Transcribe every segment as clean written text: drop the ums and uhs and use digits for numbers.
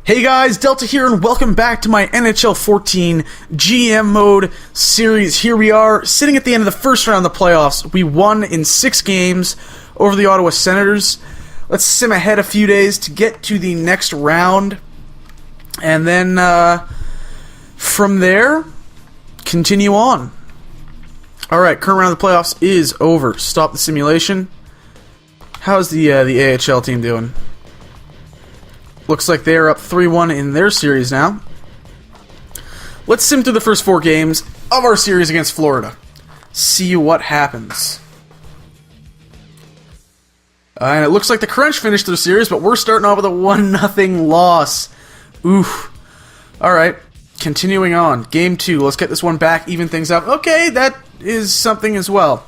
Hey guys, Delta here, and welcome back to my NHL 14 GM Mode series. Here we are, sitting at the end of the first round of the playoffs. We won in 6 games over the Ottawa Senators. Let's sim ahead a few days to get to the next round. And then, from there, continue on. Alright, current round of the playoffs is over. Stop the simulation. How's the AHL team doing? Looks like they're up 3-1 in their series now. Let's sim through the first 4 games of our series against Florida. See what happens. And it looks like the Crunch finished their series, but we're starting off with a 1-0 loss. Oof. Alright, continuing on. Game 2. Let's get this one back, even things up. Okay, that is something as well.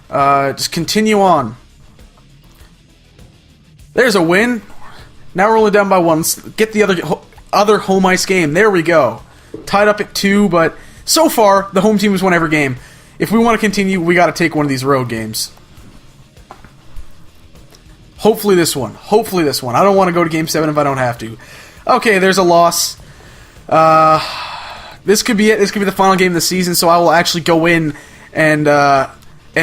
Just continue on. There's a win. Now we're only down by 1. Let's get the other home ice game. There we go. Tied up at 2, but so far, the home team has won every game. If we want to continue, we got to take one of these road games. Hopefully this one. Hopefully this one. I don't want to go to Game 7 if I don't have to. Okay, there's a loss. This could be it. This could be the final game of the season, so I will actually go in and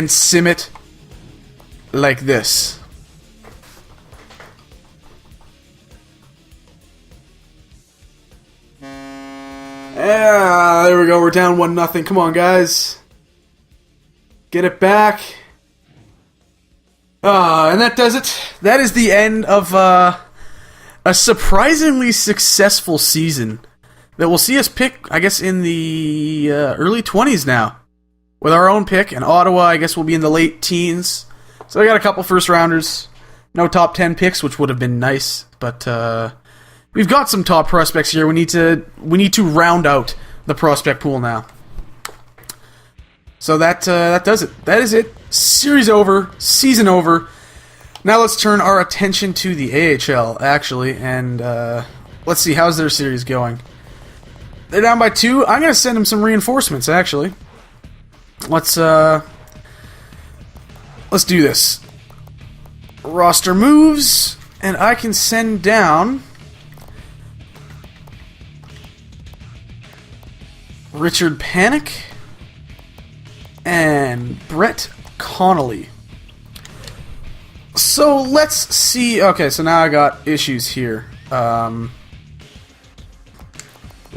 sim it like this. Yeah, there we go. We're down 1-0. Come on, guys. Get it back. And that does it. That is the end of a surprisingly successful season that will see us pick, I guess, in the early 20s now. With our own pick. And Ottawa, I guess, will be in the late teens. So I got a couple first-rounders. No top 10 picks, which would have been nice. But, we've got some top prospects here. We need to round out the prospect pool now. So that does it. That is it. Series over. Season over. Now let's turn our attention to the AHL, actually, and let's see, how's their series going? They're down by 2. I'm going to send them some reinforcements, actually. Let's do this. Roster moves, and I can send down Richard Panik and Brett Connolly. So let's see. Okay, so now I got issues here. Let's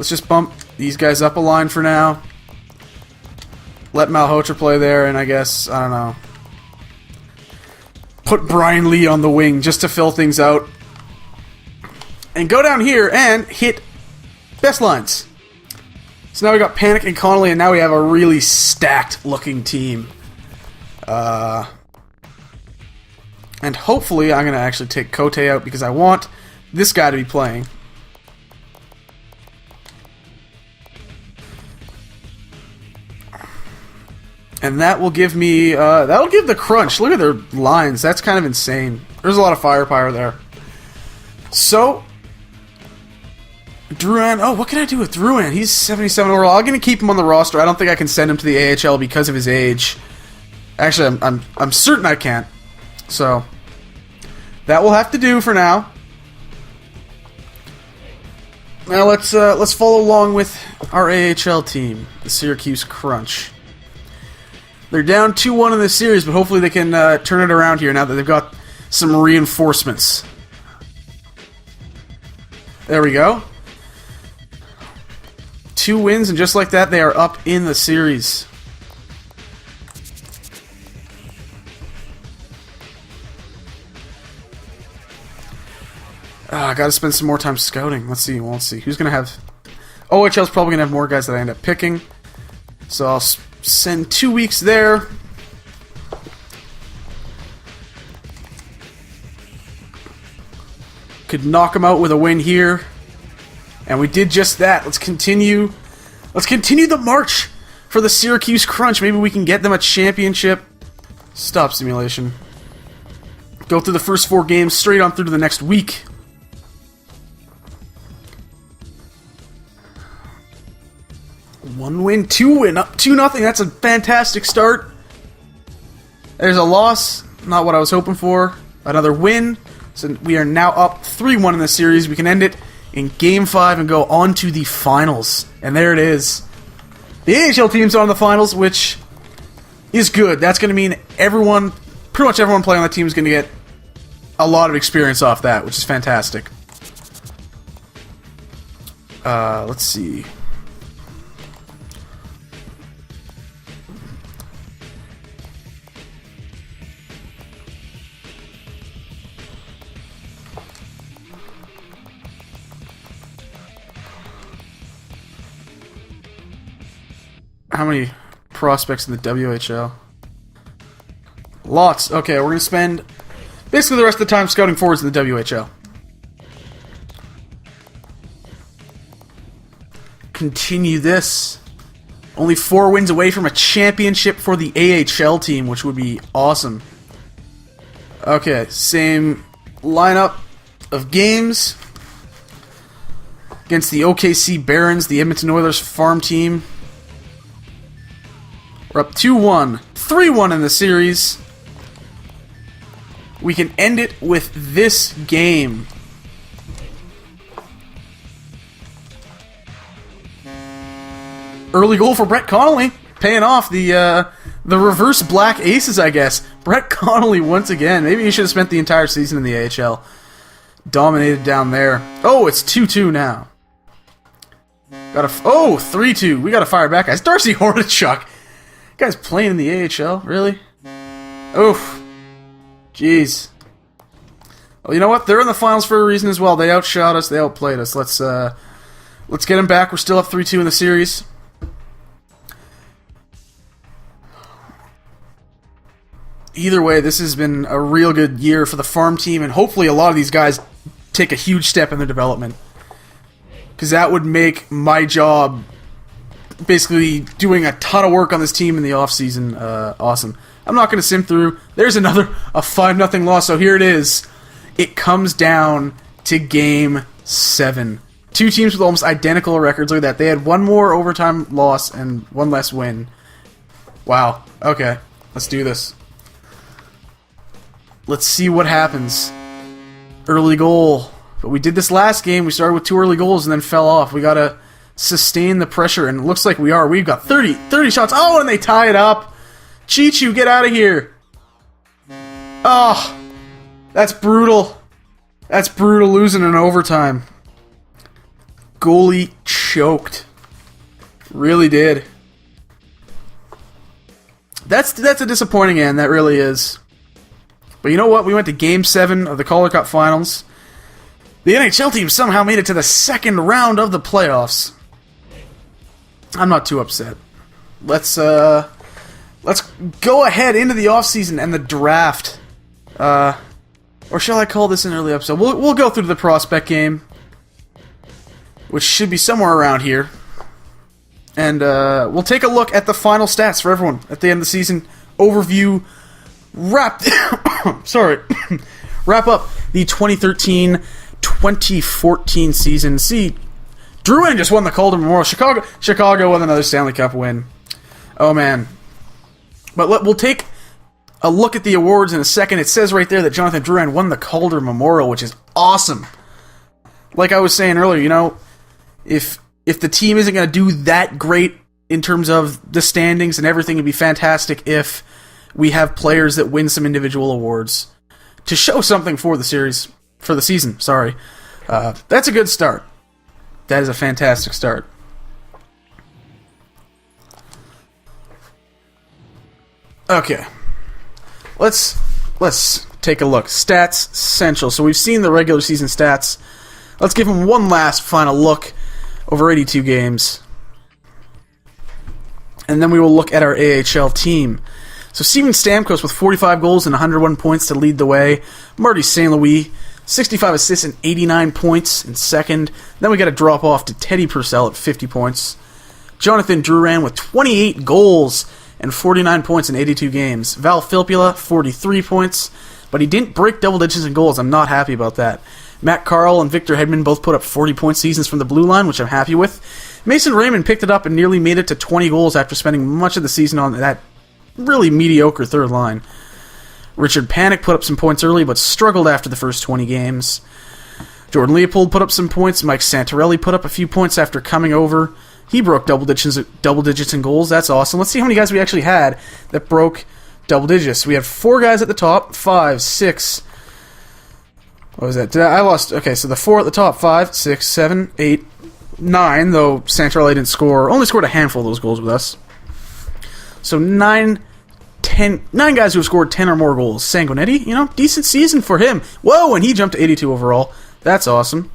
just bump these guys up a line for now. Let Malhotra play there, and I guess, I don't know, put Brian Lee on the wing just to fill things out. And go down here and hit best lines. So now we got Panik and Connolly, and now we have a really stacked-looking team. And hopefully I'm going to actually take Cote out because I want this guy to be playing. And that will give me, that'll give the Crunch. Look at their lines. That's kind of insane. There's a lot of firepower there. So, Drouin. Oh, what can I do with Drouin? He's 77 overall. I'm going to keep him on the roster. I don't think I can send him to the AHL because of his age. Actually, I'm certain I can't. So, that will have to do for now. Now let's follow along with our AHL team, the Syracuse Crunch. They're down 2-1 in this series, but hopefully they can turn it around here now that they've got some reinforcements. There we go. 2 wins, and just like that, they are up in the series. I gotta spend some more time scouting. Let's see. We'll see. Who's gonna have... OHL's probably gonna have more guys that I end up picking. So I'll send 2 weeks there. Could knock them out with a win here. And we did just that. Let's continue the march for the Syracuse Crunch. Maybe we can get them a championship. Stop simulation. Go through the first 4 games, straight on through to the next week. One win, 2 win, up 2-0. That's a fantastic start. There's a loss. Not what I was hoping for. Another win. So we are now up 3-1 in the series. We can end it in Game 5 and go on to the finals. And there it is. The AHL team's on the finals, which is good. That's going to mean pretty much everyone playing on the team is going to get a lot of experience off that, which is fantastic. Let's see. How many prospects in the WHL? Lots. Okay, we're going to spend basically the rest of the time scouting forwards in the WHL. Continue this. Only 4 wins away from a championship for the AHL team, which would be awesome. Okay, same lineup of games against the OKC Barons, the Edmonton Oilers farm team. We're up 2-1, 3-1 in the series. We can end it with this game. Early goal for Brett Connolly, paying off the reverse black aces, I guess. Brett Connolly once again. Maybe he should have spent the entire season in the AHL. Dominated down there. Oh, it's 2-2 now. 3-2. We got to fire back, guys. Darcy Hordichuk. Guy's playing in the AHL, really? Oof. Jeez. Well, you know what? They're in the finals for a reason as well. They outshot us. They outplayed us. Let's get them back. We're still up 3-2 in the series. Either way, this has been a real good year for the farm team, and hopefully a lot of these guys take a huge step in their development. Because that would make my job basically doing a ton of work on this team in the offseason awesome. I'm not going to sim through. There's a 5-0 loss, so here it is. It comes down to Game 7. 2 teams with almost identical records. Look at that. They had 1 more overtime loss and 1 less win. Wow. Okay. Let's do this. Let's see what happens. Early goal. But we did this last game. We started with 2 early goals and then fell off. We got to sustain the pressure, and it looks like we are. We've got 30 shots. Oh, and they tie it up. Chichu, get out of here. Oh, that's brutal. That's brutal, losing in overtime. Goalie choked. Really did. That's a disappointing end, that really is. But you know what? We went to Game 7 of the Calder Cup Finals. The NHL team somehow made it to the second round of the playoffs. I'm not too upset. Let's go ahead into the offseason and the draft. Or shall I call this an early episode? We'll go through the prospect game, which should be somewhere around here. And we'll take a look at the final stats for everyone at the end of the season. Overview. Wrap up the 2013-2014 season. See, Drouin just won the Calder Memorial. Chicago won another Stanley Cup win. Oh, man. But we'll take a look at the awards in a second. It says right there that Jonathan Drouin won the Calder Memorial, which is awesome. Like I was saying earlier, you know, if the team isn't going to do that great in terms of the standings and everything, it'd be fantastic if we have players that win some individual awards to show something for the season. Sorry. That's a good start. That is a fantastic start. Okay. Let's take a look. Stats Central. So we've seen the regular season stats. Let's give them one last final look over 82 games. And then we will look at our AHL team. So Steven Stamkos with 45 goals and 101 points to lead the way. Marty St. Louis, 65 assists and 89 points in second. Then we got a drop off to Teddy Purcell at 50 points. Jonathan Drouin with 28 goals and 49 points in 82 games. Val Filppula, 43 points, but he didn't break double digits in goals. I'm not happy about that. Matt Carl and Victor Hedman both put up 40-point seasons from the blue line, which I'm happy with. Mason Raymond picked it up and nearly made it to 20 goals after spending much of the season on that really mediocre third line. Richard Panik put up some points early, but struggled after the first 20 games. Jordan Leopold put up some points. Mike Santorelli put up a few points after coming over. He broke double digits in goals. That's awesome. Let's see how many guys we actually had that broke double digits. We had 4 guys at the top. 5, 6. What was that? I lost. Okay, so the 4 at the top. 5, 6, 7, 8, 9. Though Santorelli didn't score. Only scored a handful of those goals with us. So 9 guys who have scored 10 or more goals. Sanguinetti, decent season for him. Whoa, and he jumped to 82 overall. That's awesome.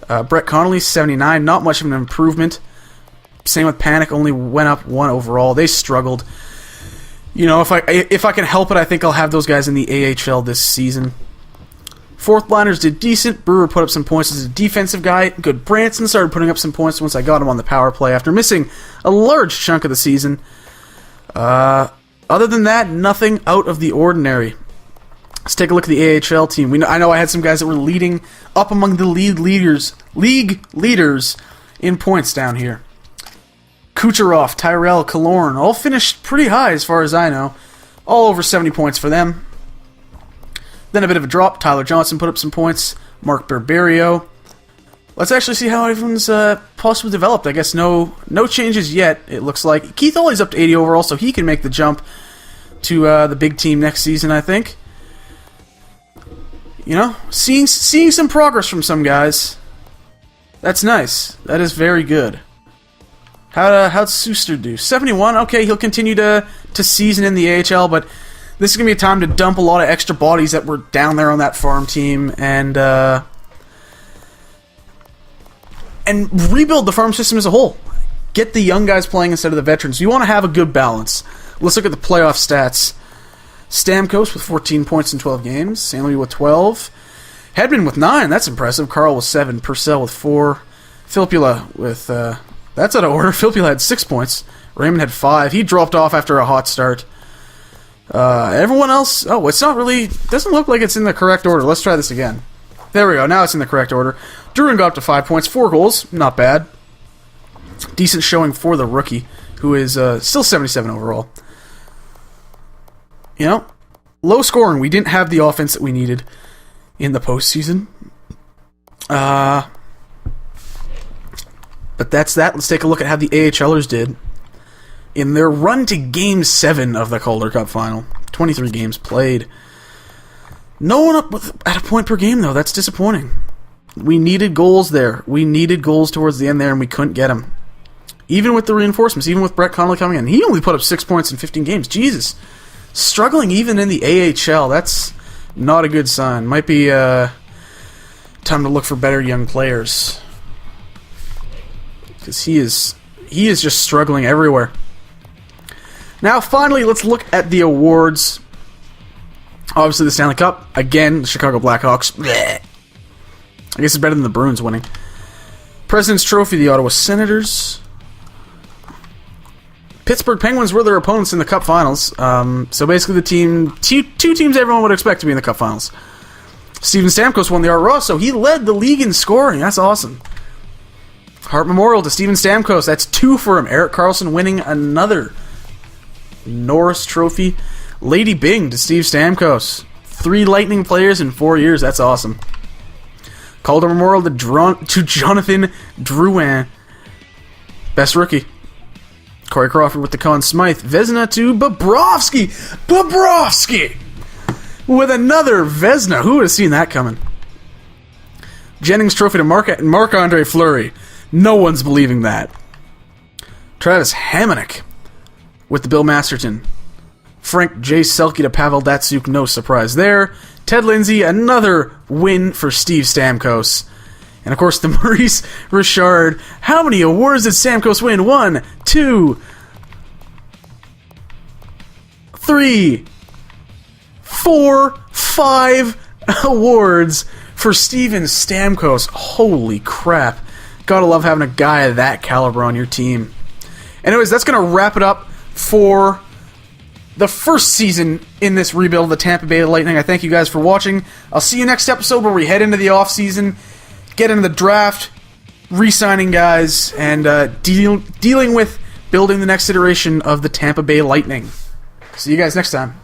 Brett Connolly, 79. Not much of an improvement. Same with Panic, only went up 1 overall. They struggled. If I can help it, I think I'll have those guys in the AHL this season. Fourth liners did decent. Brewer put up some points as a defensive guy. Good. Branson started putting up some points once I got him on the power play after missing a large chunk of the season. Other than that, nothing out of the ordinary. Let's take a look at the AHL team. I know I had some guys that were leading up among the league leaders in points down here. Kucherov, Tyrell, Killorn, all finished pretty high as far as I know. All over 70 points for them. Then a bit of a drop. Tyler Johnson put up some points. Mark Barberio. Let's actually see how everyone's possibly developed. I guess no changes yet, it looks like. Keith Olley's up to 80 overall, so he can make the jump to the big team next season, I think. Seeing some progress from some guys. That's nice. That is very good. How'd Suster do? 71. Okay, he'll continue to season in the AHL, but this is going to be a time to dump a lot of extra bodies that were down there on that farm team and rebuild the farm system as a whole. Get the young guys playing instead of the veterans. You want to have a good balance. Let's look at the playoff stats. Stamkos with 14 points in 12 games. St. Louis with 12. Hedman with 9. That's impressive. Carl with 7. Purcell with 4. Filppula with... that's out of order. Filppula had 6 points. Raymond had 5. He dropped off after a hot start. Everyone else... Oh, it's not really... doesn't look like it's in the correct order. Let's try this again. There we go. Now it's in the correct order. Duran got up to 5 points. 4 goals. Not bad. Decent showing for the rookie, who is still 77 overall. Low scoring. We didn't have the offense that we needed in the postseason. But that's that. Let's take a look at how the AHLers did in their run to Game 7 of the Calder Cup Final. 23 games played. No one up at a point per game, though. That's disappointing. We needed goals there. We needed goals towards the end there, and we couldn't get them. Even with the reinforcements, even with Brett Connolly coming in. He only put up 6 points in 15 games. Jesus. Struggling even in the AHL. That's not a good sign. Might be time to look for better young players. Because he is just struggling everywhere. Now, finally, let's look at the awards. Obviously, the Stanley Cup. Again, the Chicago Blackhawks. Blech. I guess it's better than the Bruins winning. President's Trophy, the Ottawa Senators. Pittsburgh Penguins were their opponents in the Cup Finals. So basically the two teams everyone would expect to be in the Cup Finals. Steven Stamkos won the Art Ross, so he led the league in scoring. That's awesome. Hart Memorial to Steven Stamkos. That's 2 for him. Erik Karlsson winning another Norris Trophy. Lady Byng to Steve Stamkos. 3 Lightning players in 4 years. That's awesome. Calder Memorial to Jonathan Drouin. Best rookie. Corey Crawford with the Conn Smythe. Vezina to Bobrovsky. Bobrovsky! With another Vezina. Who would have seen that coming? Jennings Trophy to Marc-Andre Fleury. No one's believing that. Travis Hamonic with the Bill Masterton. Frank J. Selke to Pavel Datsyuk. No surprise there. Ted Lindsay, another win for Steve Stamkos. And, of course, the Maurice Richard. How many awards did Stamkos win? 1, 2, 3, 4, 5 awards for Steven Stamkos. Holy crap. Gotta love having a guy of that caliber on your team. Anyways, that's going to wrap it up for the first season in this rebuild of the Tampa Bay Lightning. I thank you guys for watching. I'll see you next episode where we head into the offseason, get into the draft, re-signing guys, and dealing with building the next iteration of the Tampa Bay Lightning. See you guys next time.